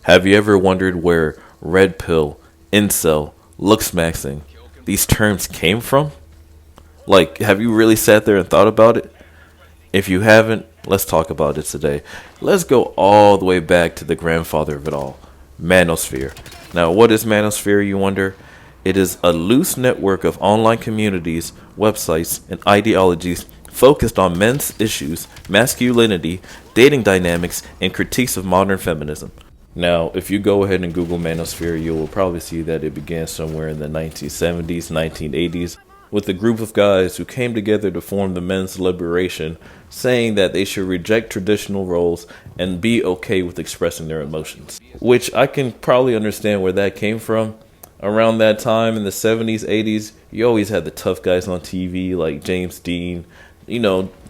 Have you ever wondered where red pill, incel, looksmaxing, these terms came from? Like, have you really sat there and thought about it? If you haven't, let's talk about it today. Let's go all the way back to the grandfather of it all, Manosphere. Now, what is Manosphere, you wonder? It is a loose network of online communities, websites, and ideologies focused on men's issues, masculinity, dating dynamics, and critiques of modern feminism. Now, if you go ahead and Google Manosphere, you will probably see that it began somewhere in the 1970s, 1980s, with a group of guys who came together to form the Men's Liberation, saying that they should reject traditional roles and be okay with expressing their emotions. Which I can probably understand where that came from. Around that time in the 70s, 80s, you always had the tough guys on TV like James Dean,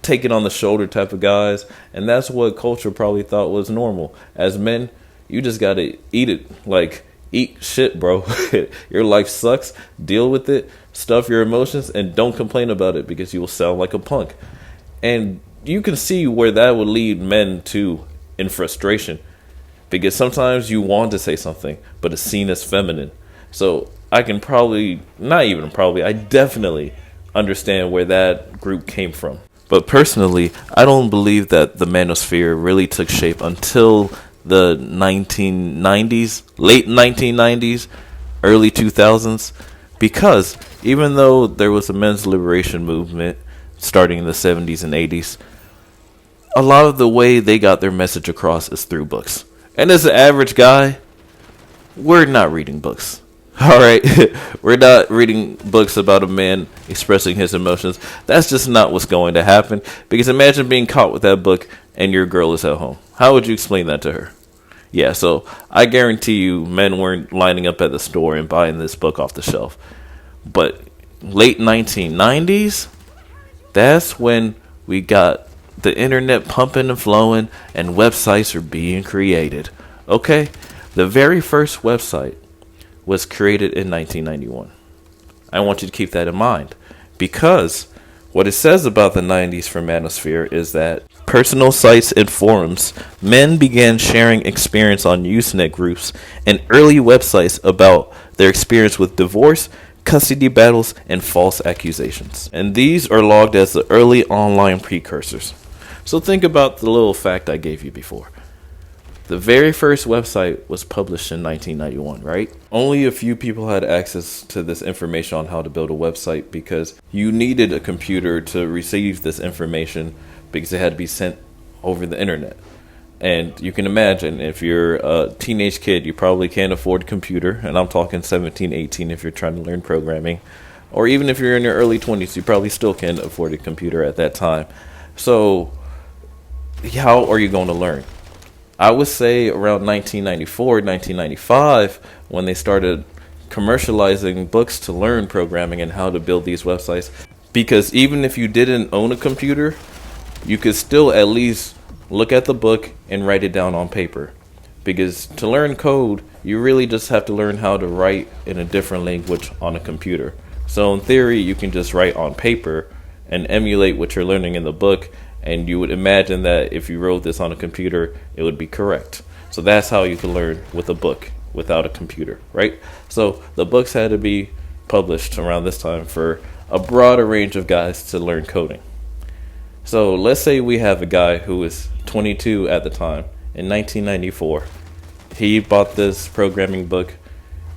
take it on the shoulder type of guys. And that's what culture probably thought was normal. As men, you just gotta eat it. Like, eat shit, bro. Your life sucks. Deal with it. Stuff your emotions and don't complain about it because you will sound like a punk. And you can see where that would lead men to in frustration. Because sometimes you want to say something, but it's seen as feminine. So I can I definitely understand where that group came from. But personally, I don't believe that the manosphere really took shape until the 1990s, late 1990s, early 2000s, because even though there was a men's liberation movement starting in the 70s and 80s, a lot of the way they got their message across is through books. And as an average guy, we're not reading books. All right, we're not reading books about a man expressing his emotions. That's just not what's going to happen. Because imagine being caught with that book and your girl is at home. How would you explain that to her? Yeah, so I guarantee you men weren't lining up at the store and buying this book off the shelf. But late 1990s, that's when we got the internet pumping and flowing and websites are being created. Okay, the very first website was created in 1991. I want you to keep that in mind because what it says about the 90s for Manosphere is that personal sites and forums, men began sharing experience on Usenet groups and early websites about their experience with divorce, custody battles, and false accusations. And these are logged as the early online precursors. So think about the little fact I gave you before. The very first website was published in 1991, right? Only a few people had access to this information on how to build a website because you needed a computer to receive this information because it had to be sent over the internet. And you can imagine if you're a teenage kid, you probably can't afford a computer. And I'm talking 17, 18 if you're trying to learn programming. Or even if you're in your early 20s, you probably still can't afford a computer at that time. So how are you going to learn? I would say around 1994, 1995, when they started commercializing books to learn programming and how to build these websites. Because even if you didn't own a computer, you could still at least look at the book and write it down on paper. Because to learn code, you really just have to learn how to write in a different language on a computer. So in theory, you can just write on paper and emulate what you're learning in the book. And you would imagine that if you wrote this on a computer, it would be correct. So that's how you can learn with a book without a computer, right? So the books had to be published around this time for a broader range of guys to learn coding. So let's say we have a guy who was 22 at the time in 1994. He bought this programming book,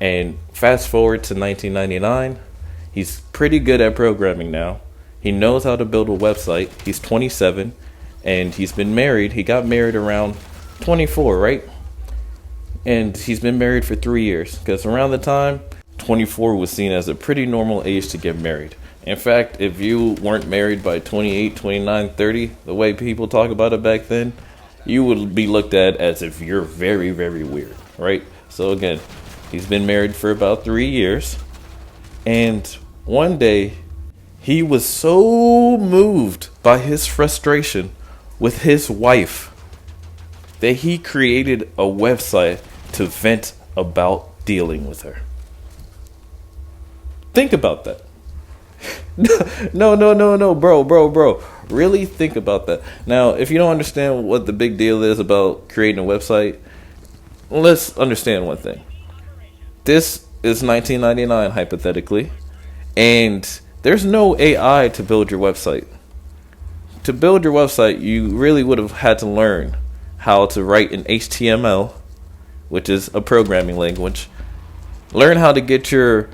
and fast forward to 1999, he's pretty good at programming now. He knows how to build a website. He's 27 and he's been married. He got married around 24, right? And he's been married for 3 years because around the time, 24 was seen as a pretty normal age to get married. In fact, if you weren't married by 28, 29, 30, the way people talk about it back then, you would be looked at as if you're very, very weird, right? So again, he's been married for about 3 years. And one day, he was so moved by his frustration with his wife that he created a website to vent about dealing with her. Think about that. No, bro. Really think about that. Now, if you don't understand what the big deal is about creating a website, let's understand one thing. This is 1999 hypothetically, and there's no AI to build your website. To build your website, you really would have had to learn how to write in HTML, which is a programming language. Learn how to get your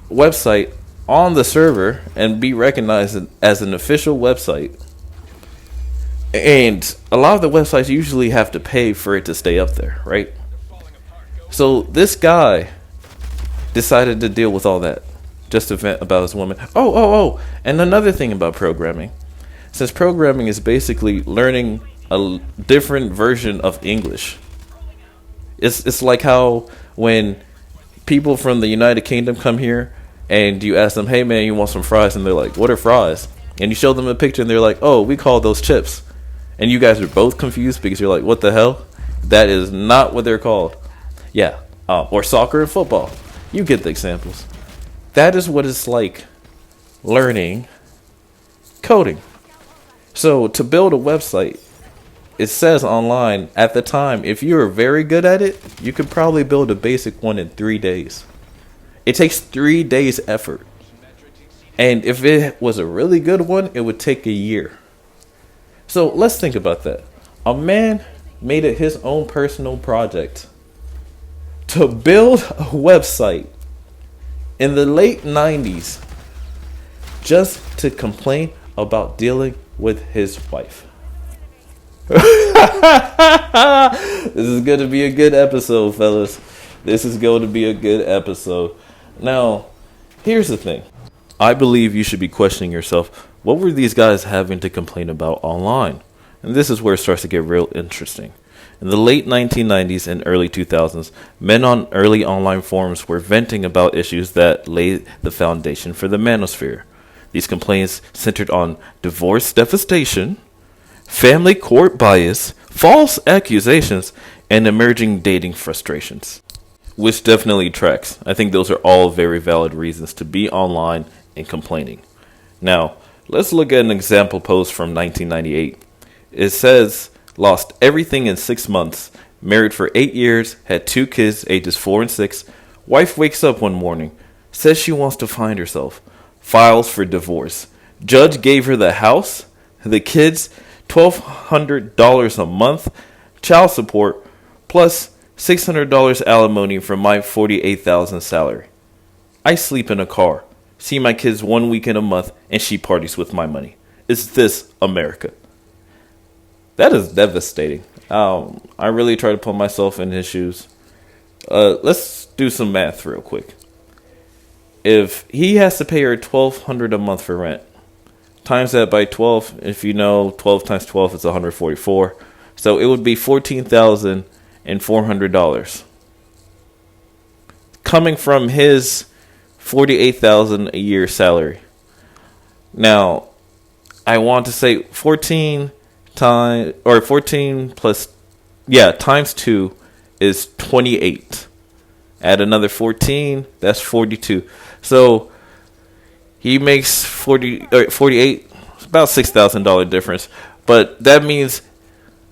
website on the server and be recognized as an official website. And a lot of the websites usually have to pay for it to stay up there, right? So this guy decided to deal with all that just to vent about his woman. Oh. And another thing about programming. Since programming is basically learning a different version of English. It's like how when people from the United Kingdom come here and you ask them, hey man, you want some fries? And they're like, what are fries? And you show them a picture and they're like, oh, we call those chips. And you guys are both confused because you're like, what the hell? That is not what they're called. Yeah. Or soccer and football. You get the examples. That is what it's like learning coding. So to build a website, it says online at the time, if you're very good at it, you could probably build a basic one in 3 days. It takes 3 days effort. And if it was a really good one, it would take a year. So let's think about that. A man made it his own personal project to build a website in the late 90s just to complain about dealing with his wife. This is going to be a good episode, fellas. This is going to be a good episode. Now, here's the thing. I believe you should be questioning yourself. What were these guys having to complain about online? And this is where it starts to get real interesting. In the late 1990s and early 2000s, men on early online forums were venting about issues that laid the foundation for the Manosphere. These complaints centered on divorce devastation, family court bias, false accusations, and emerging dating frustrations. Which definitely tracks. I think those are all very valid reasons to be online and complaining. Now, let's look at an example post from 1998. It says, lost everything in 6 months, married for 8 years, had 2 kids ages 4 and 6. Wife wakes up one morning, says she wants to find herself, files for divorce. Judge gave her the house, the kids, $1,200 a month, child support, plus $600 alimony from my $48,000 salary. I sleep in a car, see my kids 1 week in a month, and she parties with my money. Is this America? That is devastating. I really try to put myself in his shoes. Let's do some math real quick. If he has to pay her $1,200 a month for rent, times that by 12, if you know 12 times 12 is 144. So it would be $14,400 coming from his $48,000 a year salary. Now, I want to say 14 times times 2 is 28. Add another 14, that's 42. So he makes 48, about $6,000 difference. But that means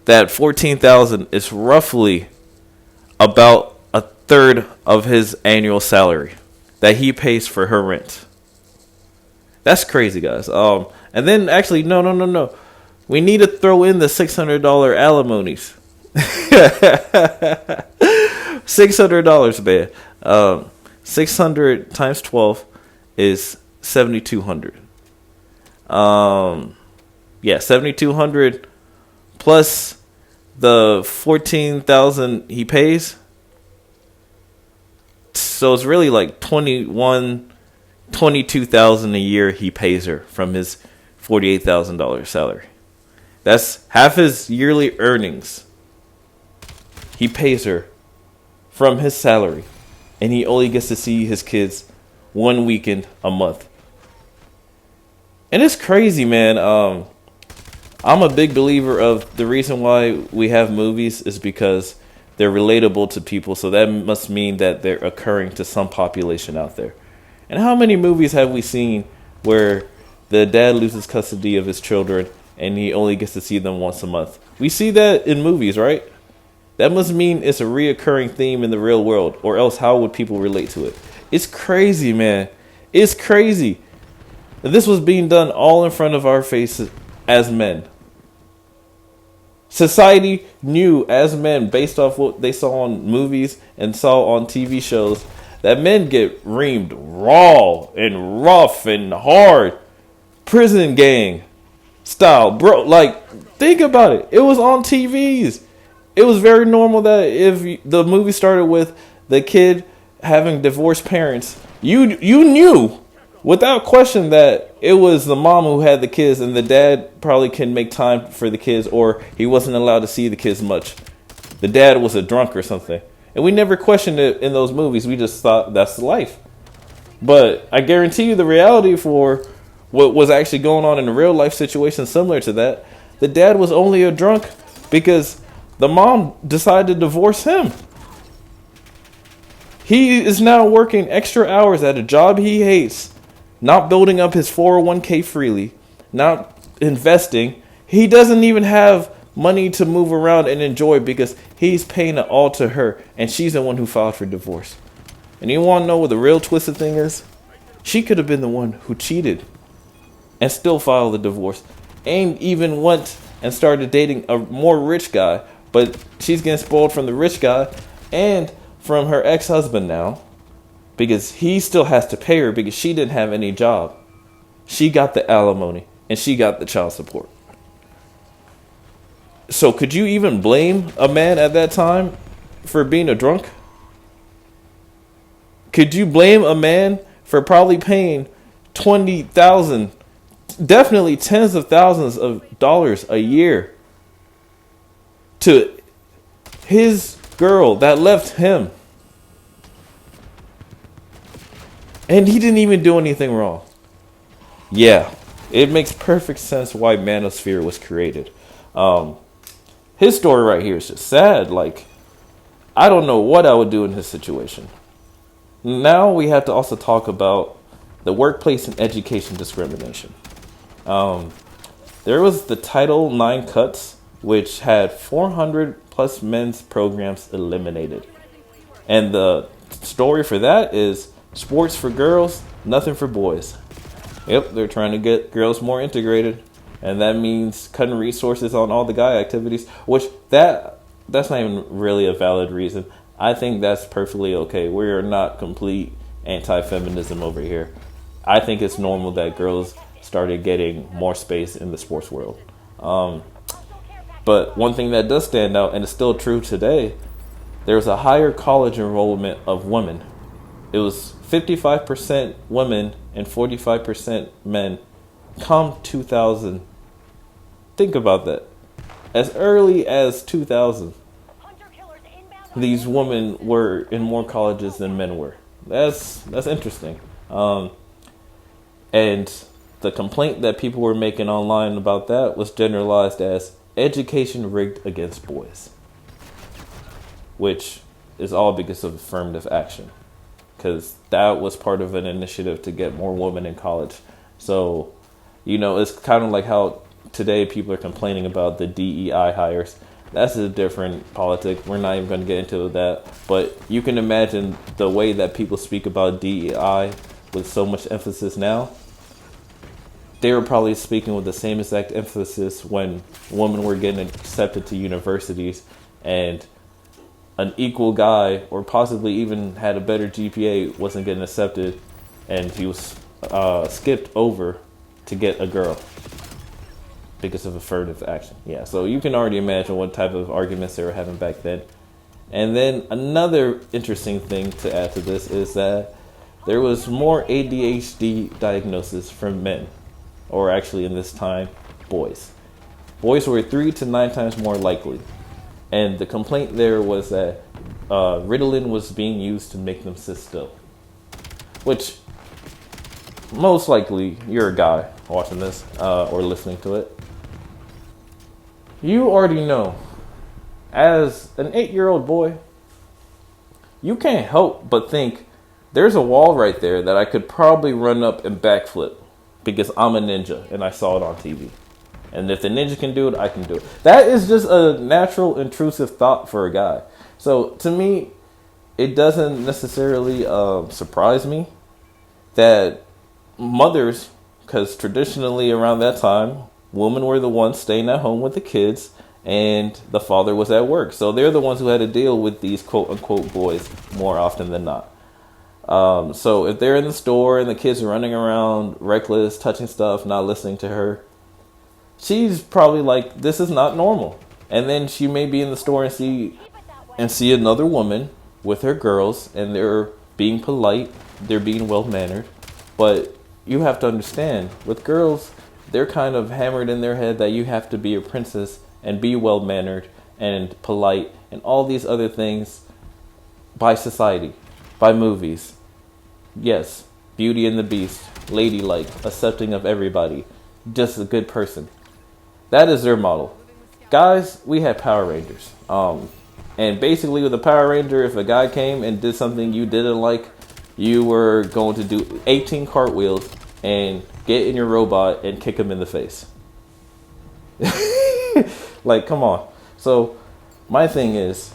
that $14,000 is roughly about a third of his annual salary that he pays for her rent. That's crazy, guys. And then actually, no. We need to throw in the $600 alimonies. $600, man. 600 times 12 is 7,200. 7,200 plus the 14,000 he pays. So it's really like 22,000 a year he pays her from his $48,000 salary. That's half his yearly earnings. He pays her from his salary, and he only gets to see his kids 1 weekend a month. And it's crazy, man. I'm a big believer of the reason why we have movies is because they're relatable to people. So that must mean that they're occurring to some population out there. And how many movies have we seen where the dad loses custody of his children and he only gets to see them once a month? We see that in movies, right? That must mean it's a reoccurring theme in the real world, or else how would people relate to it? It's crazy, man. It's crazy. This was being done all in front of our faces as men. Society knew as men, based off what they saw on movies and saw on TV shows, that men get reamed raw and rough and hard. Prison gang style. Bro, like, think about it. It was on TVs. It was very normal that if the movie started with the kid having divorced parents, you knew without question that it was the mom who had the kids, and the dad probably couldn't make time for the kids, or he wasn't allowed to see the kids much. The dad was a drunk or something. And we never questioned it in those movies. We just thought that's life. But I guarantee you the reality for what was actually going on in a real life situation similar to that, the dad was only a drunk because the mom decided to divorce him. He is now working extra hours at a job he hates, not building up his 401k freely, not investing. He doesn't even have money to move around and enjoy because he's paying it all to her, and she's the one who filed for divorce. And you want to know what the real twisted thing is? She could have been the one who cheated and still filed the divorce, and even went and started dating a more rich guy. But she's getting spoiled from the rich guy and from her ex-husband now, because he still has to pay her because she didn't have any job. She got the alimony and she got the child support. So could you even blame a man at that time for being a drunk? Could you blame a man for probably paying $20,000, definitely tens of thousands of dollars a year to his girl that left him? And he didn't even do anything wrong. Yeah, it makes perfect sense why Manosphere was created. His story right here is just sad. Like, I don't know what I would do in his situation. Now we have to also talk about the workplace and education discrimination. There was the Title IX cuts, which had 400 plus men's programs eliminated. And the story for that is sports for girls, nothing for boys. Yep, they're trying to get girls more integrated. And that means cutting resources on all the guy activities, which that's not even really a valid reason. I think that's perfectly okay. We're not complete anti-feminism over here. I think it's normal that girls started getting more space in the sports world. But one thing that does stand out, and it's still true today, there's a higher college enrollment of women. It was 55% women and 45% men come 2000. Think about that. As early as 2000, these women were in more colleges than men were. That's interesting. And the complaint that people were making online about that was generalized as education rigged against boys, which is all because of affirmative action, because that was part of an initiative to get more women in college. So, it's kind of like how today people are complaining about the DEI hires. That's a different politic. We're not even going to get into that. But you can imagine the way that people speak about DEI with so much emphasis now. They were probably speaking with the same exact emphasis when women were getting accepted to universities and an equal guy, or possibly even had a better GPA, wasn't getting accepted, and he was skipped over to get a girl because of affirmative action. Yeah, so you can already imagine what type of arguments they were having back then. And then another interesting thing to add to this is that there was more ADHD diagnosis from men, or actually in this time, boys. Boys were 3 to 9 times more likely. And the complaint there was that Ritalin was being used to make them sit still. Which, most likely, you're a guy watching this or listening to it. You already know, as an 8-year-old boy, you can't help but think, there's a wall right there that I could probably run up and backflip because I'm a ninja and I saw it on TV. And if the ninja can do it, I can do it. That is just a natural, intrusive thought for a guy. So to me, it doesn't necessarily surprise me that mothers, because traditionally around that time, women were the ones staying at home with the kids and the father was at work. So they're the ones who had to deal with these quote unquote boys more often than not. So if they're in the store and the kids are running around reckless, touching stuff, not listening to her, she's probably like, this is not normal. And then she may be in the store and see another woman with her girls, and they're being polite, they're being well-mannered. But you have to understand, with girls, they're kind of hammered in their head that you have to be a princess and be well-mannered and polite and all these other things by society, by movies. Yes, Beauty and the Beast, ladylike, accepting of everybody, just a good person. That is their model. Guys, we had Power Rangers. And basically with the Power Ranger, if a guy came and did something you didn't like, you were going to do 18 cartwheels and get in your robot and kick him in the face. Like, come on. So my thing is,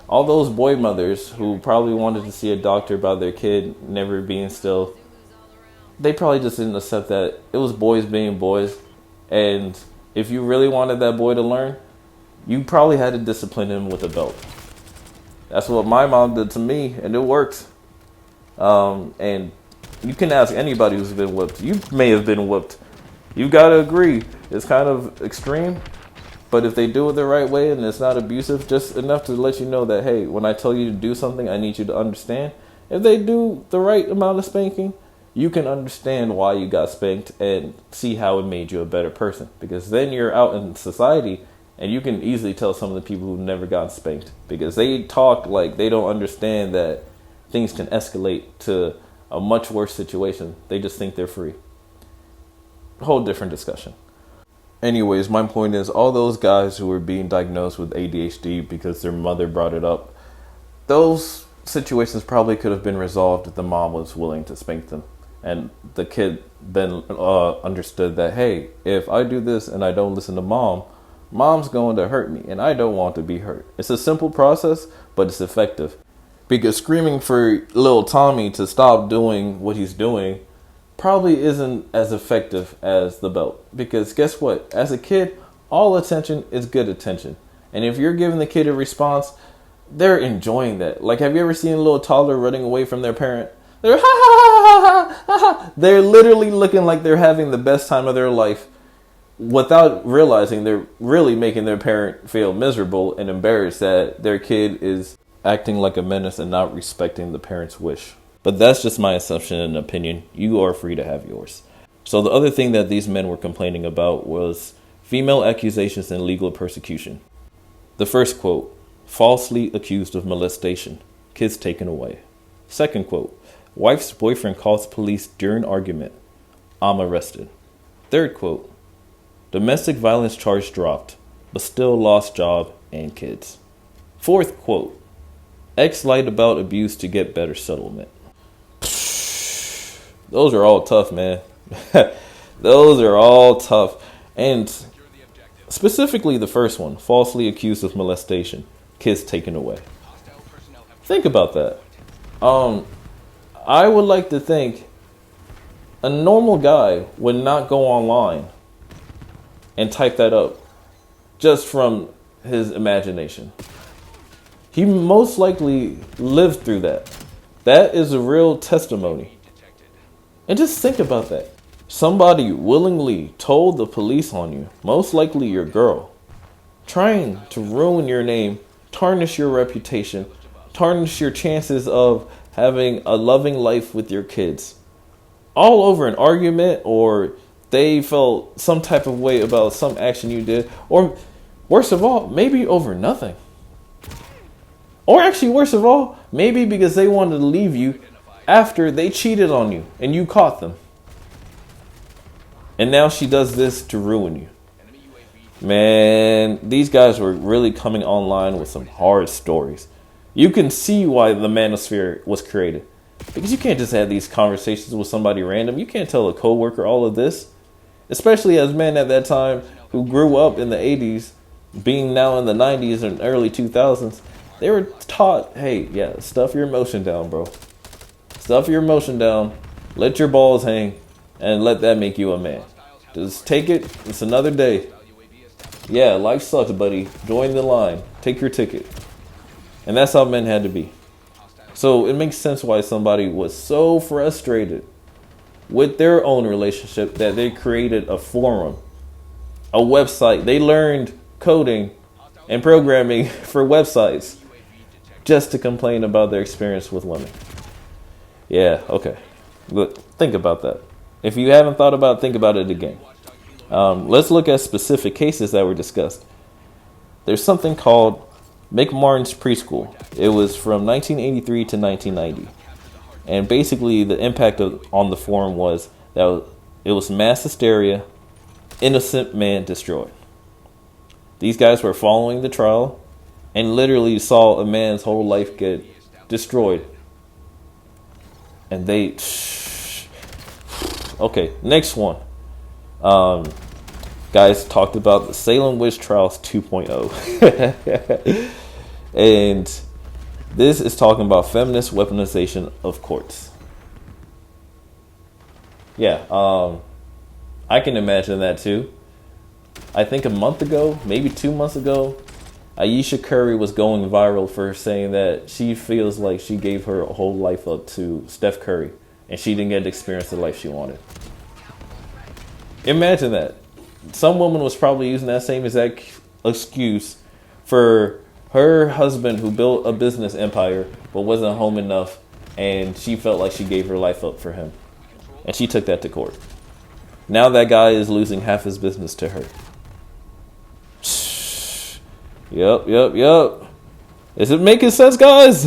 all those boy mothers who probably wanted to see a doctor about their kid never being still, they probably just didn't accept that it was boys being boys. And if you really wanted that boy to learn, you probably had to discipline him with a belt. That's what my mom did to me, and it worked. And you can ask anybody who's been whipped. You may have been whipped. You gotta agree, it's kind of extreme. But if they do it the right way and it's not abusive, just enough to let you know that, hey, when I tell you to do something, I need you to understand. If they do the right amount of spanking, you can understand why you got spanked and see how it made you a better person. Because then you're out in society and you can easily tell some of the people who've never gotten spanked. Because they talk like they don't understand that things can escalate to a much worse situation. They just think they're free. A whole different discussion. Anyways, my point is, all those guys who were being diagnosed with ADHD because their mother brought it up, those situations probably could have been resolved if the mom was willing to spank them. And the kid then understood that, hey, if I do this and I don't listen to mom, mom's going to hurt me and I don't want to be hurt. It's a simple process, but it's effective. Because screaming for little Tommy to stop doing what he's doing probably isn't as effective as the belt. Because guess what? As a kid, all attention is good attention. And if you're giving the kid a response, they're enjoying that. Like, have you ever seen a little toddler running away from their parent? They're ha ha ha ha ha. They're literally looking like they're having the best time of their life without realizing they're really making their parent feel miserable and embarrassed that their kid is acting like a menace and not respecting the parent's wish. But that's just my assumption and opinion. You are free to have yours. So the other thing that these men were complaining about was female accusations and legal persecution. The first quote, falsely accused of molestation, kids taken away. Second quote, wife's boyfriend calls police during argument, I'm arrested. Third quote, domestic violence charge dropped, but still lost job and kids. Fourth quote, ex lied about abuse to get better settlement. Those are all tough, man. Those are all tough. And specifically the first one, falsely accused of molestation, kids taken away. Think about that. I would like to think a normal guy would not go online and type that up just from his imagination. He most likely lived through that. That is a real testimony. And just think about that. Somebody willingly told the police on you, most likely your girl, trying to ruin your name, tarnish your reputation, tarnish your chances of having a loving life with your kids. All over an argument, or they felt some type of way about some action you did, or worst of all, maybe over nothing. Or actually, worst of all, maybe because they wanted to leave you after they cheated on you and you caught them. And now she does this to ruin you. Man, these guys were really coming online with some hard stories. You can see why the Manosphere was created. Because you can't just have these conversations with somebody random. You can't tell a coworker all of this. Especially as men at that time, who grew up in the 80s, being now in the 90s and early 2000s, they were taught, hey, yeah, stuff your emotion down, bro. Stuff your emotion down, let your balls hang, and let that make you a man. Just take it, it's another day. Yeah, life sucks, buddy. Join the line. Take your ticket. And that's how men had to be. So it makes sense why somebody was so frustrated with their own relationship that they created a forum, a website. They learned coding and programming for websites just to complain about their experience with women. Yeah, okay. Look, think about that. If you haven't thought about it, think about it again. Let's look at specific cases that were discussed. There's something called McMartin's Preschool. It was from 1983 to 1990. And basically the impact on the forum was that it was mass hysteria, innocent man destroyed. These guys were following the trial and literally saw a man's whole life get destroyed. And they... Okay, next one. Guys talked about the Salem Witch Trials 2.0. And this is talking about feminist weaponization of courts. Yeah, I can imagine that too. I think a month ago, maybe 2 months ago, Ayesha Curry was going viral for saying that she feels like she gave her whole life up to Steph Curry and she didn't get to experience the life she wanted. Imagine that. Some woman was probably using that same exact excuse for her husband who built a business empire but wasn't home enough, and she felt like she gave her life up for him. And she took that to court. Now that guy is losing half his business to her. Yup. Is it making sense, guys?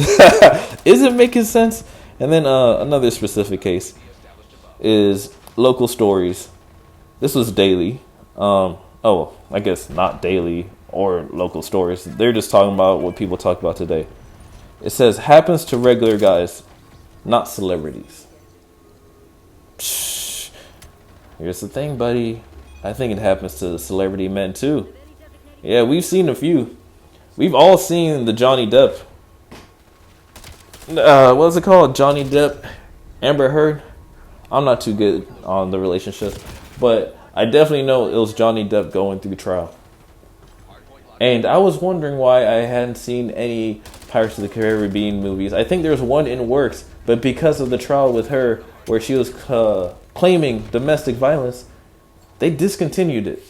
Is it making sense? And then another specific case is local stories. This was daily. I guess not daily or local stories. They're just talking about what people talk about today. It says, happens to regular guys, not celebrities. Here's the thing, buddy. I think it happens to celebrity men too. Yeah, we've seen a few. We've all seen the Johnny Depp. What's it called? Johnny Depp, Amber Heard. I'm not too good on the relationship, but I definitely know it was Johnny Depp going through trial. And I was wondering why I hadn't seen any Pirates of the Caribbean movies. I think there's one in works, but because of the trial with her, where she was claiming domestic violence, they discontinued it.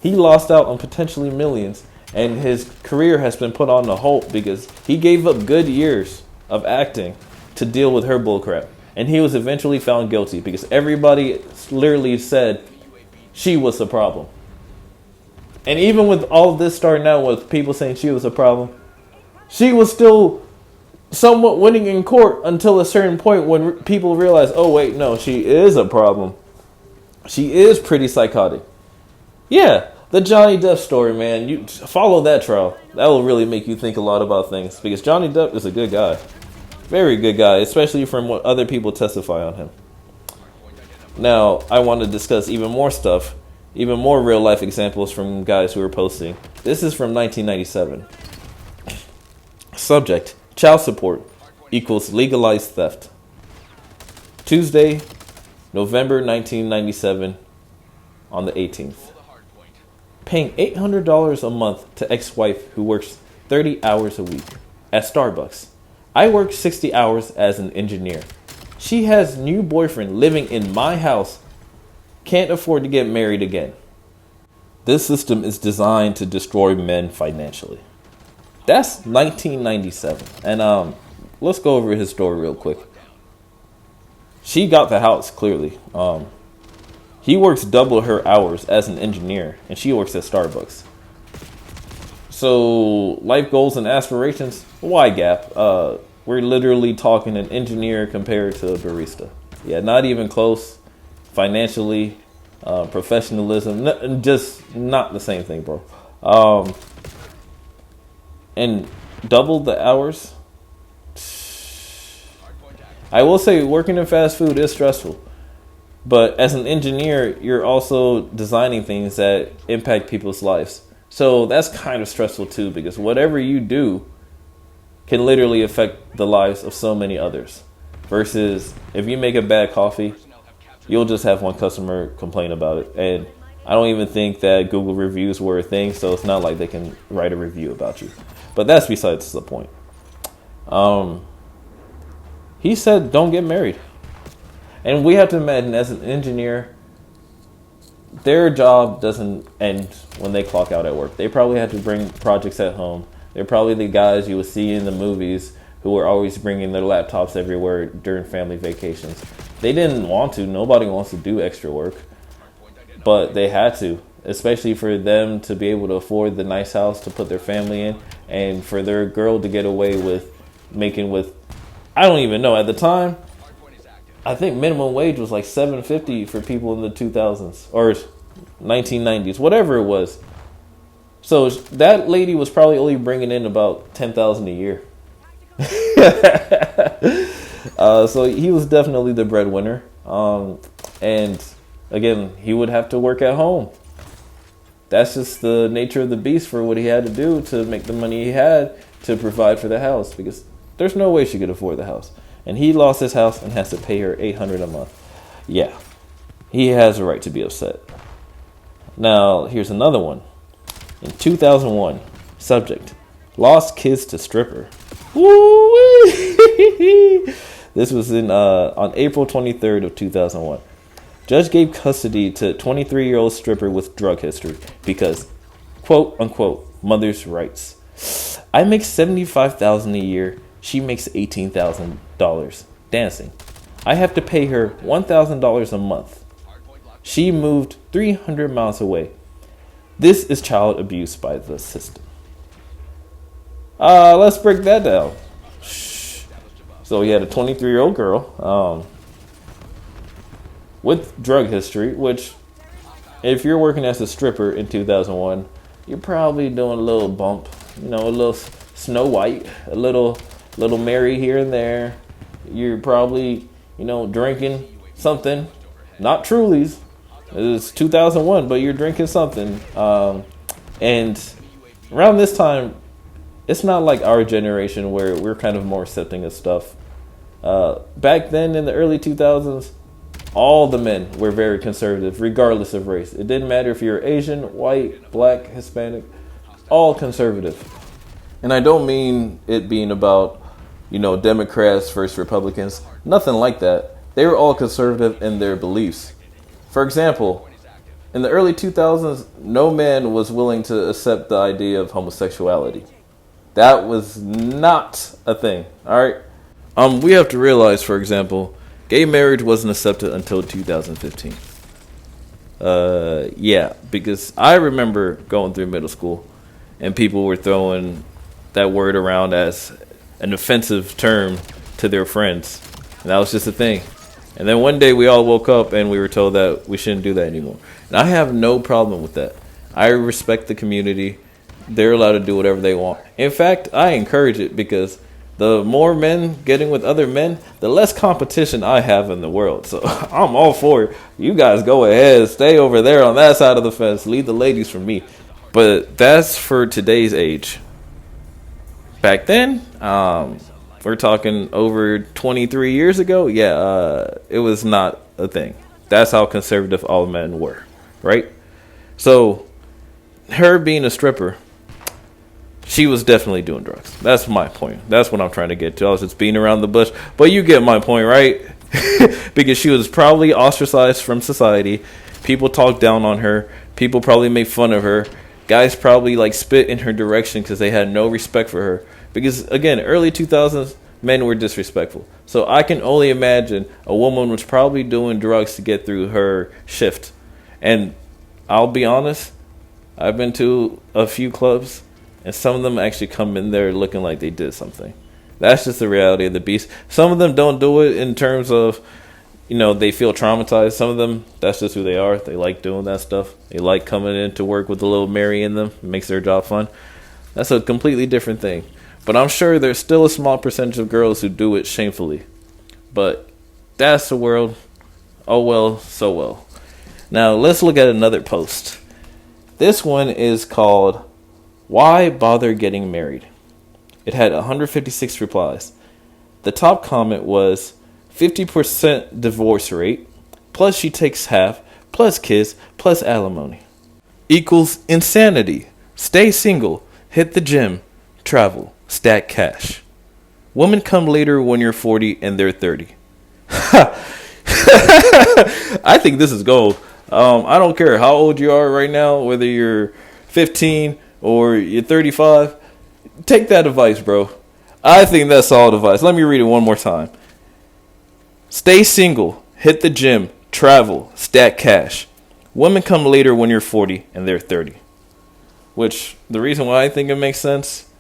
He lost out on potentially millions, and his career has been put on a halt because he gave up good years of acting to deal with her bullcrap. And he was eventually found guilty because everybody literally said she was the problem. And even with all of this starting out with people saying she was a problem, she was still somewhat winning in court until a certain point when people realized, oh wait, no, she is a problem. She is pretty psychotic. Yeah, the Johnny Depp story, man. You follow that trial. That will really make you think a lot about things because Johnny Depp is a good guy. Very good guy, especially from what other people testify on him. Now, I want to discuss even more stuff, even more real life examples from guys who are posting. This is from 1997. Subject, child support equals legalized theft. Tuesday, November 1997, on the 18th. Paying $800 a month to ex-wife who works 30 hours a week at Starbucks. I work 60 hours as an engineer. She has new boyfriend living in my house. Can't afford to get married again. This system is designed to destroy men financially. That's 1997. And let's go over his story real quick. She got the house, clearly. He works double her hours as an engineer, and she works at Starbucks. So, life goals and aspirations, wide gap. We're literally talking an engineer compared to a barista. Yeah, not even close. Financially, professionalism, just not the same thing, bro. And double the hours. I will say working in fast food is stressful. But as an engineer, you're also designing things that impact people's lives. So that's kind of stressful too, because whatever you do can literally affect the lives of so many others. Versus if you make a bad coffee, you'll just have one customer complain about it. And I don't even think that Google reviews were a thing, so it's not like they can write a review about you. But that's besides the point. He said, don't get married. And we have to imagine, as an engineer, their job doesn't end when they clock out at work. They probably had to bring projects at home. They're probably the guys you would see in the movies who are always bringing their laptops everywhere during family vacations. They didn't want to. Nobody wants to do extra work. But they had to, especially for them to be able to afford the nice house to put their family in, and for their girl to get away with making with, I don't even know, at the time, I think minimum wage was like $7.50 for people in the 2000s or 1990s, whatever it was. So that lady was probably only bringing in about $10,000 a year. So he was definitely the breadwinner. And again, he would have to work at home. That's just the nature of the beast for what he had to do to make the money he had to provide for the house, because there's no way she could afford the house. And he lost his house and has to pay her $800 a month. Yeah, he has a right to be upset. Now, here's another one. In 2001, subject, lost kids to stripper. Woo-wee! This was on April 23rd of 2001. Judge gave custody to 23-year-old stripper with drug history because, quote unquote, mother's rights. I make $75,000 a year. She makes $18,000 dancing. I have to pay her $1,000 a month. She moved 300 miles away. This is child abuse by the system. Let's break that down. So he had a 23-year-old girl with drug history, which if you're working as a stripper in 2001, you're probably doing a little bump, a little Snow White, a little Mary here and there. You're probably, drinking something, not Trulies. It's 2001, but you're drinking something. And around this time, it's not like our generation where we're kind of more accepting of stuff. Back then in the early 2000s, all the men were very conservative, regardless of race. It didn't matter if you're Asian, white, black, Hispanic, all conservative. And I don't mean it being about, Democrats versus Republicans. Nothing like that. They were all conservative in their beliefs. For example, in the early 2000s, no man was willing to accept the idea of homosexuality. That was not a thing, all right? We have to realize, for example, gay marriage wasn't accepted until 2015. Because I remember going through middle school and people were throwing that word around as an offensive term to their friends. And that was just a thing. And then one day we all woke up and we were told that we shouldn't do that anymore. And I have no problem with that. I respect the community. They're allowed to do whatever they want. In fact, I encourage it because the more men getting with other men, the less competition I have in the world. So I'm all for it. You guys go ahead. Stay over there on that side of the fence. Leave the ladies for me. But that's for today's age. Back then, we're talking over 23 years ago. It was not a thing. That's how conservative all men were, right? So her being a stripper, she was definitely doing drugs. That's my point. That's what I'm trying to get to. I was just beating around the bush. But you get my point, right? Because she was probably ostracized from society. People talked down on her. People probably made fun of her. Guys probably spit in her direction because they had no respect for her. Because, again, early 2000s, men were disrespectful. So I can only imagine a woman was probably doing drugs to get through her shift. And I'll be honest, I've been to a few clubs, and some of them actually come in there looking like they did something. That's just the reality of the beast. Some of them don't do it in terms of, they feel traumatized. Some of them, that's just who they are. They like doing that stuff. They like coming in to work with a little Mary in them. It makes their job fun. That's a completely different thing. But I'm sure there's still a small percentage of girls who do it shamefully. But that's the world. Oh well, so well. Now let's look at another post. This one is called "Why Bother Getting Married?" It had 156 replies. The top comment was 50% divorce rate, plus she takes half, plus kids, plus alimony. Equals insanity. Stay single, hit the gym, travel, stack cash. Women come later when you're 40 and they're 30. I think this is gold. I don't care how old you are right now, whether you're 15 or you're 35. Take that advice, bro. I think that's solid advice. Let me read it one more time. Stay single, hit the gym, travel, stack cash. Women come later when you're 40 and they're 30. Which, the reason why I think it makes sense,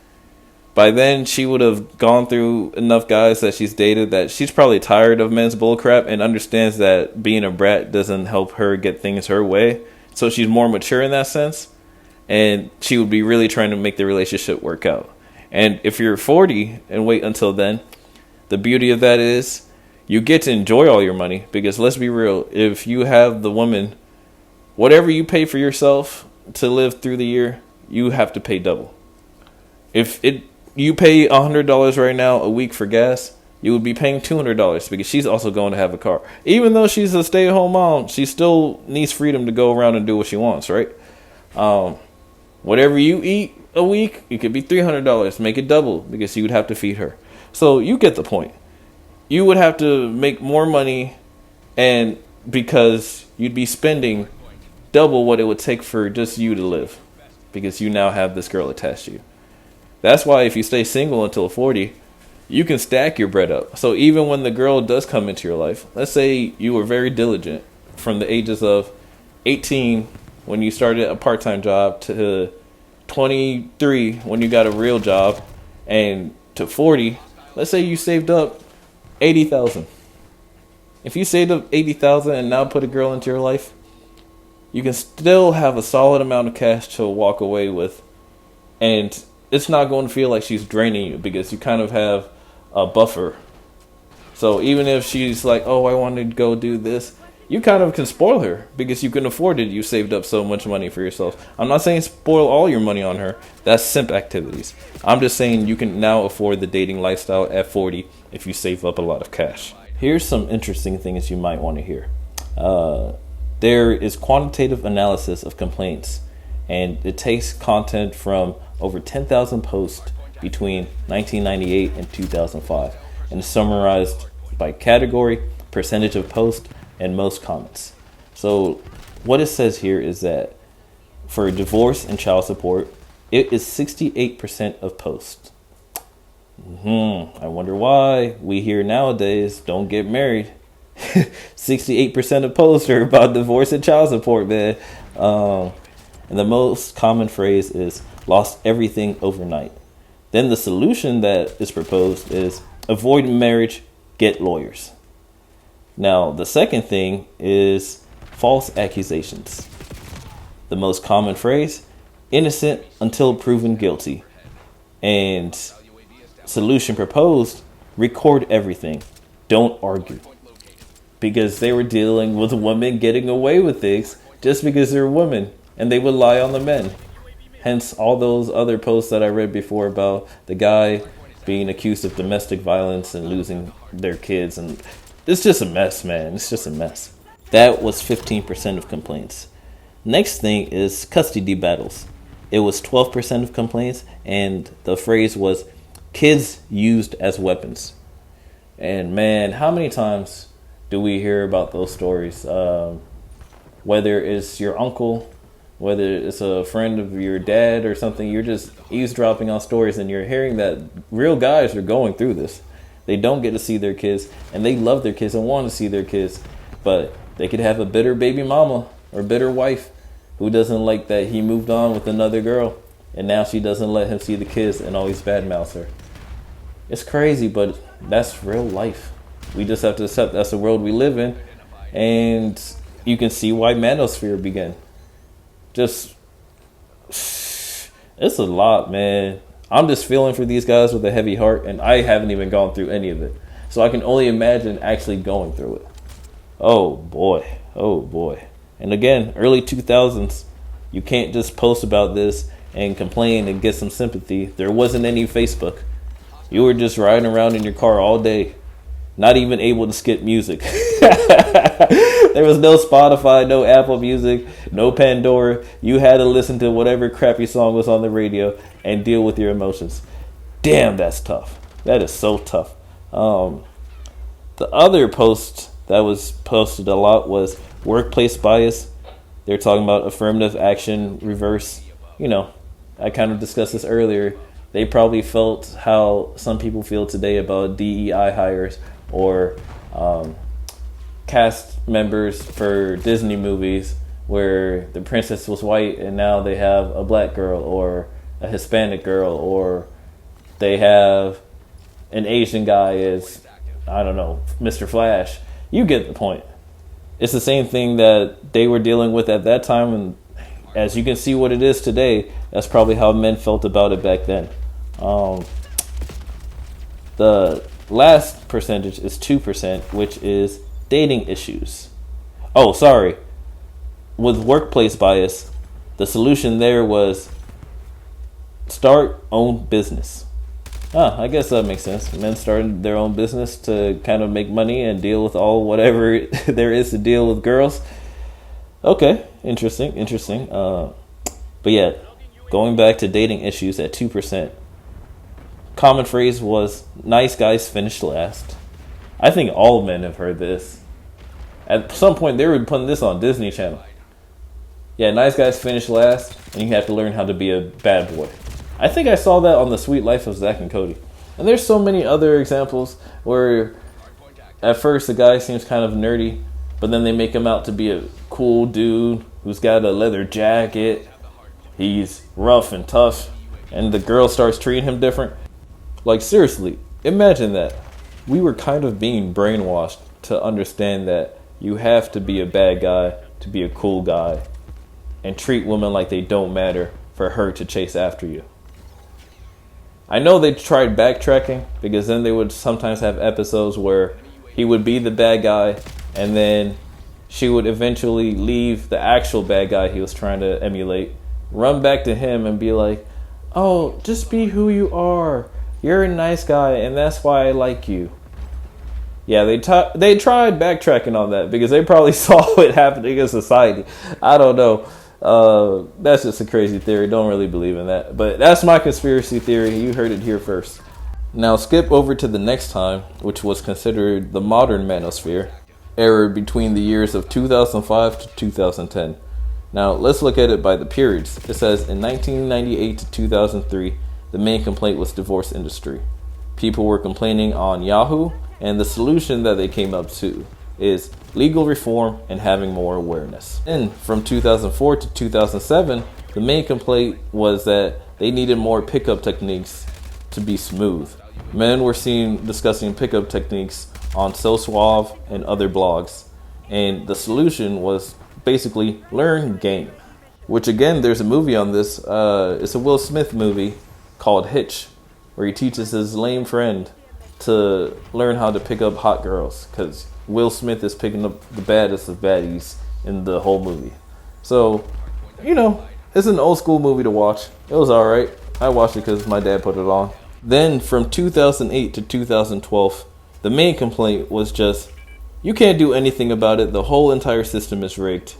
by then she would have gone through enough guys that she's dated that she's probably tired of men's bullcrap and understands that being a brat doesn't help her get things her way. So she's more mature in that sense. And she would be really trying to make the relationship work out. And if you're 40 and wait until then, the beauty of that is you get to enjoy all your money. Because let's be real, if you have the woman, whatever you pay for yourself to live through the year, you have to pay double. If you pay $100 right now a week for gas, you would be paying $200 because she's also going to have a car. Even though she's a stay-at-home mom, she still needs freedom to go around and do what she wants, right? Whatever you eat a week, it could be $300. Make it double because you would have to feed her. So you get the point. You would have to make more money, and because you'd be spending double what it would take for just you to live, because you now have this girl attached to you. That's why if you stay single until 40, you can stack your bread up. So even when the girl does come into your life, let's say you were very diligent from the ages of 18 when you started a part-time job to 23 when you got a real job, and to 40, let's say you saved up $80,000. If you saved up $80,000 and now put a girl into your life, you can still have a solid amount of cash to walk away with, and it's not going to feel like she's draining you because you kind of have a buffer. So even if she's like, oh, I want to go do this, you kind of can spoil her because you can afford it. You saved up so much money for yourself. I'm not saying spoil all your money on her. That's simp activities. I'm just saying you can now afford the dating lifestyle at 40 if you save up a lot of cash. Here's some interesting things you might want to hear. There is quantitative analysis of complaints, and it takes content from over 10,000 posts between 1998 and 2005, and is summarized by category, percentage of posts, and most comments. So what it says here is that for divorce and child support, it is 68% of posts. I wonder why we hear nowadays, don't get married. 68% of posts are about divorce and child support, man. And the most common phrase is lost everything overnight. Then the solution that is proposed is avoid marriage, get lawyers. Now, the second thing is false accusations. The most common phrase, innocent until proven guilty. And solution proposed, record everything. Don't argue. Because they were dealing with women getting away with things just because they're women, and they would lie on the men. Hence all those other posts that I read before about the guy being accused of domestic violence and losing their kids, and it's just a mess, man. It's just a mess. That was 15% of complaints. Next thing is custody battles. It was 12% of complaints, and the phrase was kids used as weapons. And man, how many times do we hear about those stories? Whether it's your uncle, whether it's a friend of your dad or something, you're just eavesdropping on stories and you're hearing that real guys are going through this. They don't get to see their kids, and they love their kids and want to see their kids, but they could have a bitter baby mama or bitter wife who doesn't like that he moved on with another girl, and now she doesn't let him see the kids and always badmouths her. It's crazy, but that's real life. We just have to accept that's the world we live in, and you can see why Manosphere began. Just, it's a lot, man. I'm just feeling for these guys with a heavy heart, and I haven't even gone through any of it. So I can only imagine actually going through it. Oh boy. Oh boy. And again, early 2000s, you can't just post about this and complain and get some sympathy. There wasn't any Facebook. You were just riding around in your car all day, not even able to skip music. There was no Spotify, no Apple Music, no Pandora. You had to listen to whatever crappy song was on the radio and deal with your emotions. Damn, that's tough. That is so tough. The other post that was posted a lot was workplace bias. They're talking about affirmative action reverse. You know, I kind of discussed this earlier. They probably felt how some people feel today about DEI hires or cast members for Disney movies where the princess was white and now they have a black girl or a Hispanic girl, or they have an Asian guy as, I don't know, Mr. Flash. You get the point. It's the same thing that they were dealing with at that time, and as you can see what it is today, that's probably how men felt about it back then. The last percentage is 2%, which is dating issues. Oh, sorry. With workplace bias, the solution there was start own business. I guess that makes sense. Men started their own business to kind of make money and deal with all whatever there is to deal with girls. Okay, interesting. But yeah, going back to dating issues at 2%. Common phrase was, nice guys finish last. I think all men have heard this. At some point, they were putting this on Disney Channel. Yeah, nice guys finish last, and you have to learn how to be a bad boy. I think I saw that on The Sweet Life of Zack and Cody. And there's so many other examples where at first the guy seems kind of nerdy, but then they make him out to be a cool dude who's got a leather jacket. He's rough and tough, and the girl starts treating him different. Like, seriously, imagine that. We were kind of being brainwashed to understand that you have to be a bad guy to be a cool guy and treat women like they don't matter for her to chase after you. I know they tried backtracking, because then they would sometimes have episodes where he would be the bad guy and then she would eventually leave the actual bad guy he was trying to emulate, run back to him and be like, oh, just be who you are. You're a nice guy and that's why I like you. Yeah, they tried backtracking on that because they probably saw it happening in society. I don't know. That's just a crazy theory. Don't really believe in that. But that's my conspiracy theory. You heard it here first. Now skip over to the next time, which was considered the modern Manosphere era between the years of 2005 to 2010. Now let's look at it by the periods. It says in 1998 to 2003, the main complaint was divorce industry. People were complaining on Yahoo, and the solution that they came up to is legal reform and having more awareness. Then from 2004 to 2007, the main complaint was that they needed more pickup techniques to be smooth. Men were seen discussing pickup techniques on So Suave and other blogs, and the solution was basically learn game. Which again, there's a movie on this. It's a Will Smith movie called Hitch, where he teaches his lame friend to learn how to pick up hot girls, because Will Smith is picking up the baddest of baddies in the whole movie. So, you know, it's an old school movie to watch. It was alright. I watched it because my dad put it on. Then from 2008 to 2012, the main complaint was just, you can't do anything about it. The whole entire system is rigged.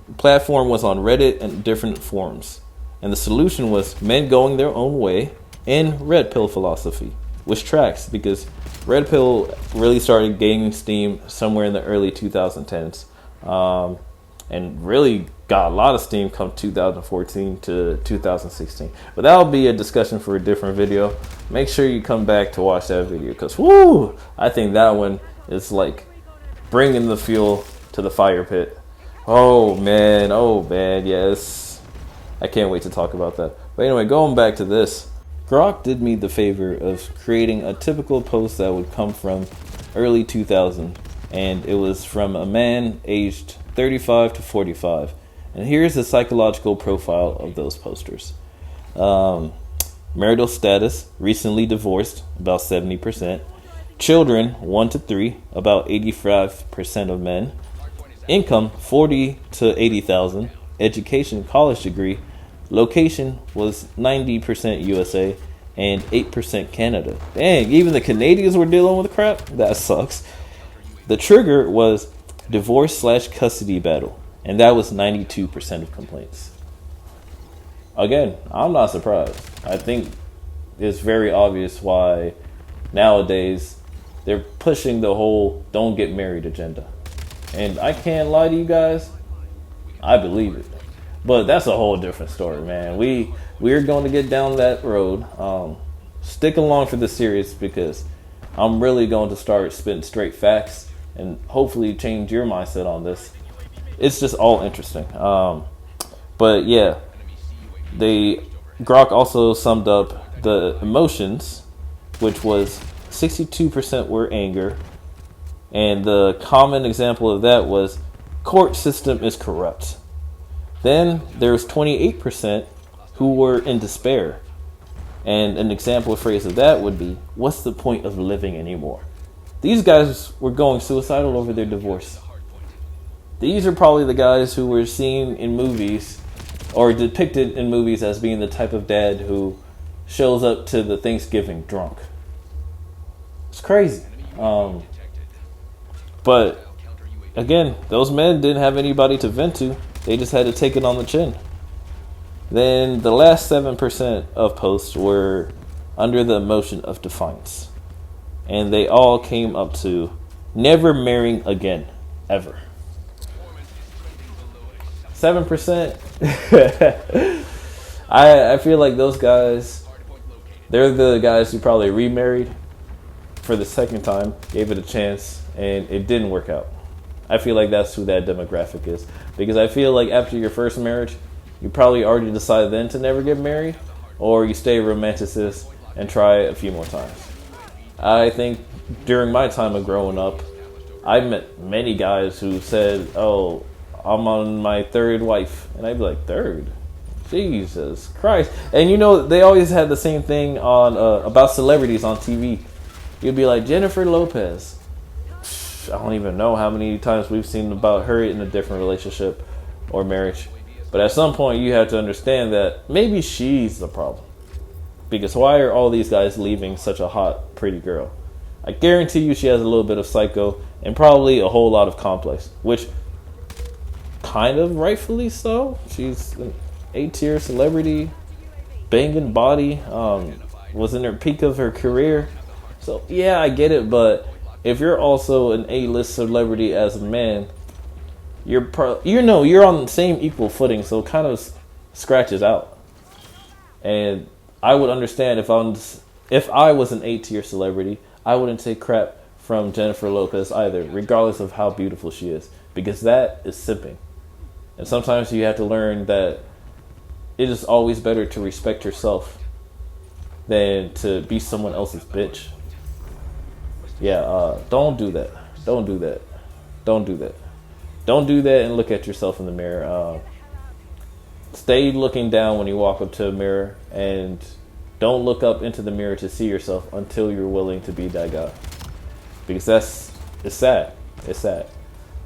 The platform was on Reddit and different forums. And the solution was men going their own way and red pill philosophy, which tracks because red pill really started gaining steam somewhere in the early 2010s, and really got a lot of steam come 2014 to 2016. But that'll be a discussion for a different video. Make sure you come back to watch that video, because whoo, I think that one is like bringing the fuel to the fire pit. Oh man, yes. I can't wait to talk about that. But anyway, going back to this, Grok did me the favor of creating a typical post that would come from early 2000, and it was from a man aged 35 to 45. And here's the psychological profile of those posters. Marital status, recently divorced, about 70%. Children 1 to 3, about 85% of men. Income 40 to 80,000. Education, college degree. Location was 90% USA and 8% Canada. Dang, even the Canadians were dealing with crap? That sucks. The trigger was divorce/custody battle, and that was 92% of complaints. Again, I'm not surprised. I think it's very obvious why nowadays they're pushing the whole don't get married agenda. And I can't lie to you guys, I believe it. But that's a whole different story, man. We're going to get down that road. Stick along for the series because I'm really going to start spitting straight facts and hopefully change your mindset on this. It's just all interesting. But yeah, Grok also summed up the emotions, which was 62% were anger, and the common example of that was court system is corrupt. Then there was 28% who were in despair, and an example phrase of that would be, what's the point of living anymore? These guys were going suicidal over their divorce. These are probably the guys who were seen in movies or depicted in movies as being the type of dad who shows up to the Thanksgiving drunk. It's crazy. But again, those men didn't have anybody to vent to. They just had to take it on the chin. Then the last 7% of posts were under the emotion of defiance. And they all came up to never marrying again, ever. 7%. I feel like those guys, they're the guys who probably remarried for the second time, gave it a chance, and it didn't work out. I feel like that's who that demographic is. Because I feel like after your first marriage, you probably already decided then to never get married, or you stay a romanticist and try a few more times. I think during my time of growing up, I met many guys who said, oh, I'm on my third wife. And I'd be like, third? Jesus Christ. And you know, they always had the same thing on about celebrities on TV. You'd be like, Jennifer Lopez. I don't even know how many times we've seen about her in a different relationship or marriage. But at some point, you have to understand that maybe she's the problem. Because why are all these guys leaving such a hot, pretty girl? I guarantee you she has a little bit of psycho and probably a whole lot of complex, which kind of rightfully so. She's an A-tier celebrity, banging body, was in her peak of her career. So yeah, I get it, but if you're also an A-list celebrity as a man, you're on the same equal footing, so it kind of scratches out. And I would understand if I was an A-tier celebrity, I wouldn't take crap from Jennifer Lopez either, regardless of how beautiful she is, because that is simping. And sometimes you have to learn that it is always better to respect yourself than to be someone else's bitch. Yeah, don't do that. Don't do that. Don't do that. Don't do that and look at yourself in the mirror. Stay looking down when you walk up to a mirror, and don't look up into the mirror to see yourself until you're willing to be that guy. Because it's sad. It's sad.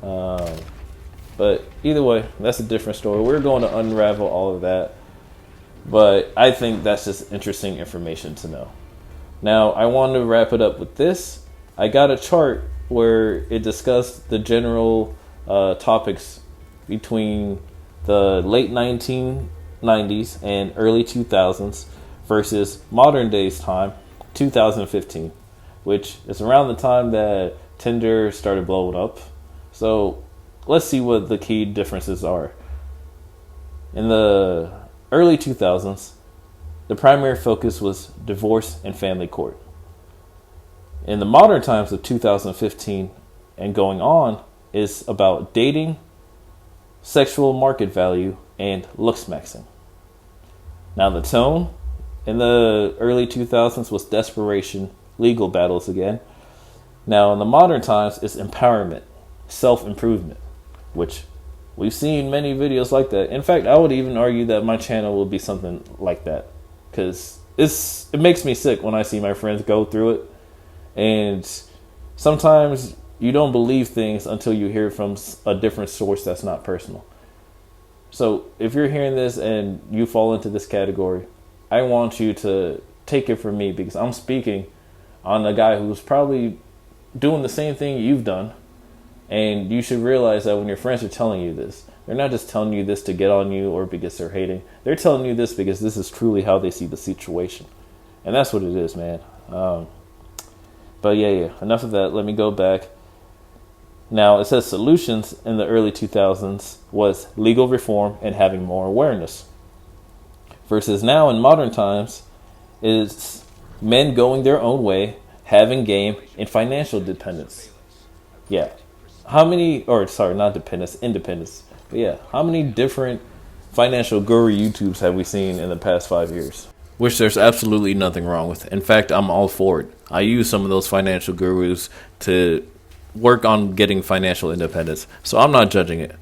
But either way, that's a different story. We're going to unravel all of that. But I think that's just interesting information to know. Now, I want to wrap it up with this. I got a chart where it discussed the general topics between the late 1990s and early 2000s versus modern day's time, 2015, which is around the time that Tinder started blowing up. So let's see what the key differences are. In the early 2000s, the primary focus was divorce and family court. In the modern times of 2015 and going on is about dating, sexual market value, and looksmaxing. Now the tone in the early 2000s was desperation, legal battles again. Now in the modern times it's empowerment, self-improvement, which we've seen many videos like that. In fact, I would even argue that my channel will be something like that, because it makes me sick when I see my friends go through it And sometimes you don't believe things until you hear from a different source that's not personal. So if you're hearing this and you fall into this category, I want you to take it from me, because I'm speaking on a guy who's probably doing the same thing you've done. And you should realize that when your friends are telling you this, they're not just telling you this to get on you or because they're hating. They're telling you this because this is truly how they see the situation. And that's what it is, man. But yeah, enough of that. Let me go back. Now, it says solutions in the early 2000s was legal reform and having more awareness. Versus now in modern times is men going their own way, having game, and financial dependence. Yeah. How many, or sorry, not dependence, independence. But yeah, how many different financial guru YouTubes have we seen in the past 5 years? Which there's absolutely nothing wrong with. In fact, I'm all for it. I use some of those financial gurus to work on getting financial independence. So I'm not judging it.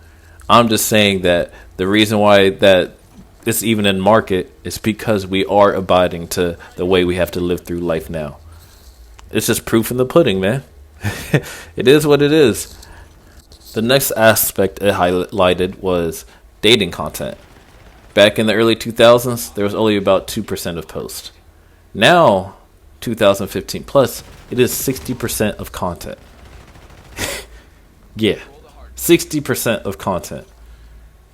I'm just saying that the reason why that it's even in market is because we are abiding to the way we have to live through life now. It's just proof in the pudding, man. It is what it is. The next aspect it highlighted was dating content. Back in the early 2000s, there was only about 2% of posts. Now, 2015 plus, it is 60% of content. Yeah, 60% of content.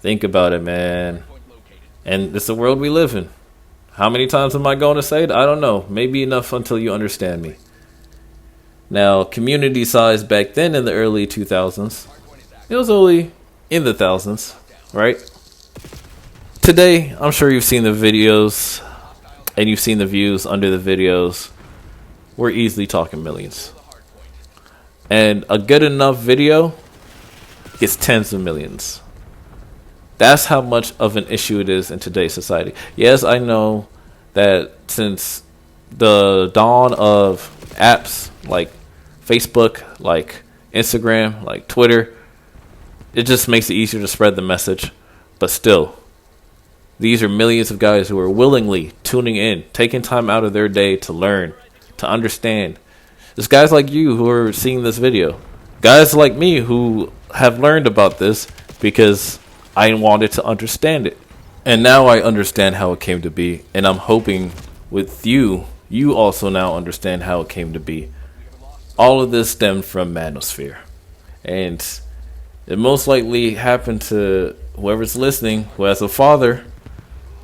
Think about it, man. And it's the world we live in. How many times am I going to say it? I don't know. Maybe enough until you understand me. Now, community size back then in the early 2000s, it was only in the thousands, right? Today, I'm sure you've seen the videos and you've seen the views under the videos. We're easily talking millions. And a good enough video gets tens of millions. That's how much of an issue it is in today's society. Yes, I know that since the dawn of apps like Facebook, like Instagram, like Twitter, it just makes it easier to spread the message. But still, these are millions of guys who are willingly tuning in, taking time out of their day to learn, to understand. There's guys like you who are seeing this video. Guys like me who have learned about this because I wanted to understand it. And now I understand how it came to be. And I'm hoping with you also now understand how it came to be. All of this stemmed from Manosphere. And it most likely happened to whoever's listening who has a father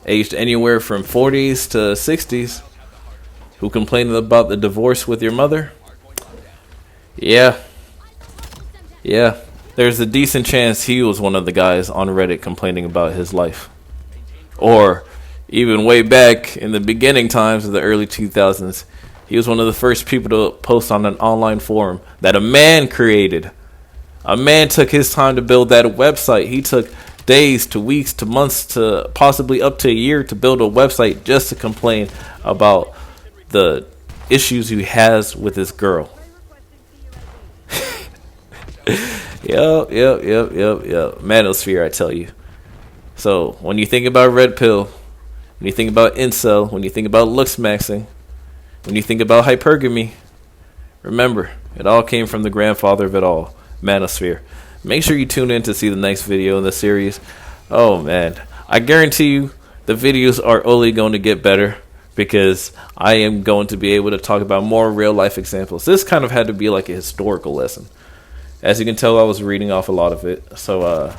aged anywhere from 40s to 60s who complained about the divorce with your mother. Yeah. There's a decent chance he was one of the guys on Reddit complaining about his life. Or even way back in the beginning times of the early 2000s, he was one of the first people to post on an online forum that a man created. A man took his time to build that website. He took days to weeks to months to possibly up to a year to build a website just to complain about the issues he has with his girl. Yep. Manosphere, I tell you. So when you think about red pill, when you think about incel, when you think about looksmaxing, when you think about hypergamy, remember, it all came from the grandfather of it all, Manosphere. Make sure you tune in to see the next video in the series. Oh man, I guarantee you the videos are only going to get better because I am going to be able to talk about more real life examples. This kind of had to be like a historical lesson. As you can tell, I was reading off a lot of it, so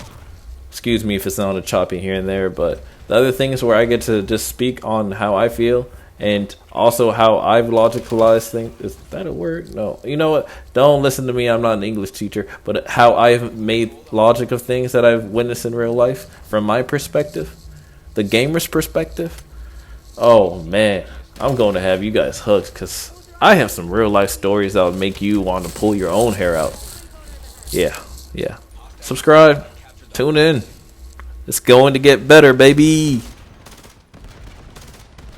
excuse me if it sounded choppy here and there, but the other thing is where I get to just speak on how I feel and also how I've logicalized things. Is that a word? No. You know what? Don't listen to me. I'm not an English teacher, but how I've made logic of things that I've witnessed in real life from my perspective, the gamer's perspective. Oh man, I'm going to have you guys hooked because I have some real life stories that would make you want to pull your own hair out. Yeah. Subscribe. Tune in. It's going to get better, baby.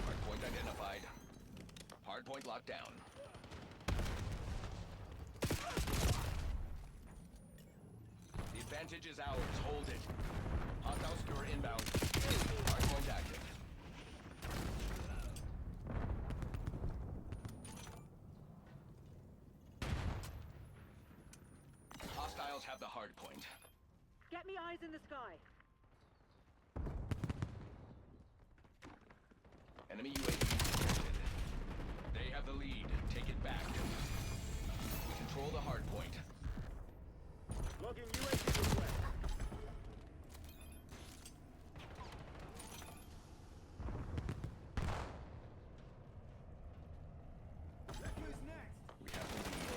Hardpoint identified. Hardpoint locked down. The advantage is ours. Hold it. Hostile secure inbound. Hardpoint active. have the hard point. Get me eyes in the sky. Enemy UAV detected. They have the lead. Take it back. We control the hard point. Logging UAV request. Who's next? We have the lead.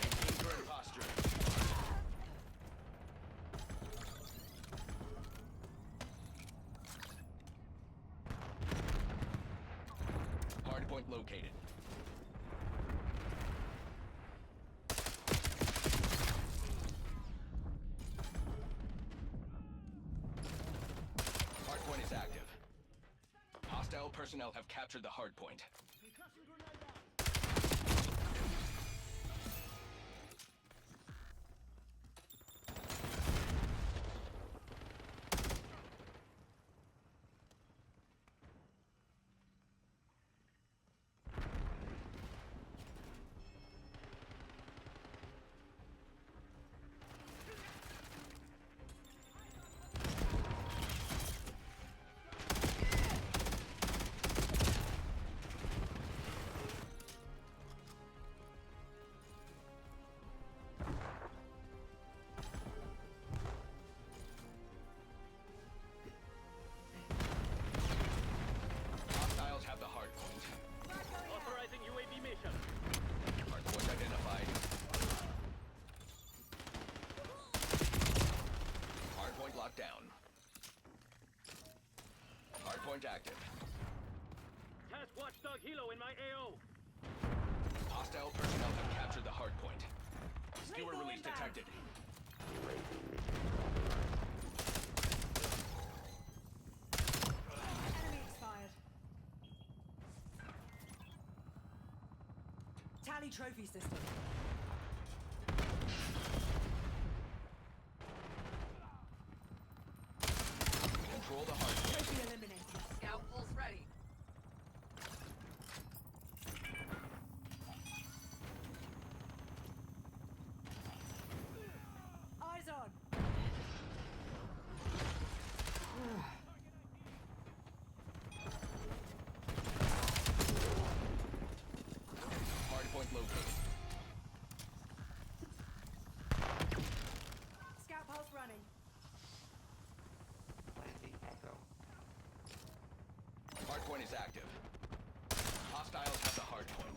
Maintain current posture. Hardpoint located. Hardpoint is active. Hostile personnel have captured the hardpoint. Concussion grenade out. Hostiles have the hardpoint. Authorizing UAV mission. Hardpoint identified. Hardpoint locked down. Hardpoint active. Task watchdog helo in my AO. Hostile personnel have captured the hardpoint. Skewer release detected. Enemy expired. Tally trophy system. Control the hardpoint. Trophy eliminated. Scout pulse ready. Eyes on. Hardpoint located. Scout pulse running. Hardpoint is active. Hostiles have the hardpoint.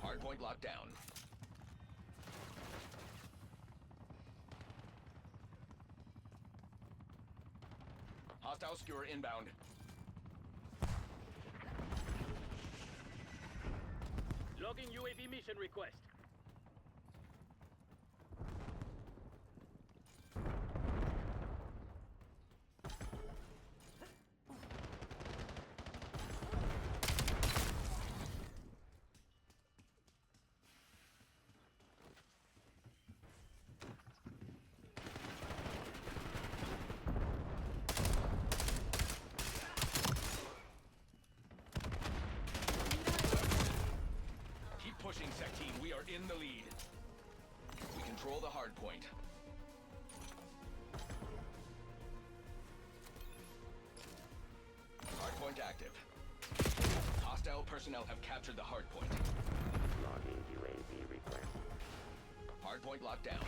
Hardpoint locked down. Hostile skewer inbound. Logging UAV mission request. Keep pushing, Sectine. We are in the lead. We control the hardpoint. Hardpoint active. Hostile personnel have captured the hardpoint. Logging UAV request. Hardpoint locked down.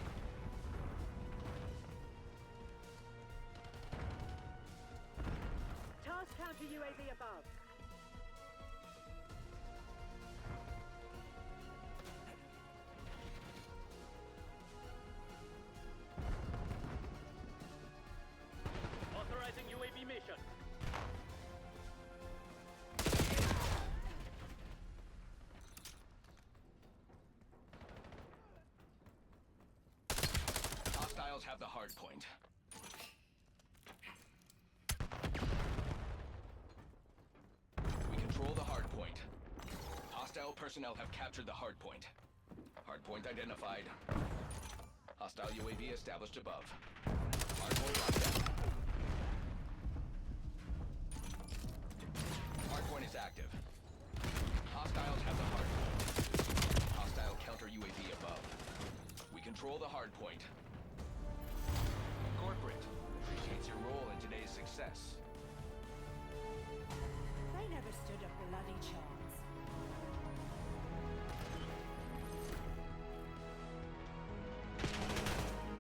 Task counter UAV above. Authorizing UAV mission. Hostiles have the hardpoint. We control the hardpoint. Hostile personnel have captured the hardpoint. Hardpoint identified. Hostile UAV established above. Hardpoint locked down. Hardpoint is active. Hostiles have the hardpoint. Hostile counter UAV above. control the hard point. Corporate appreciates your role in today's success. They never stood a bloody chance.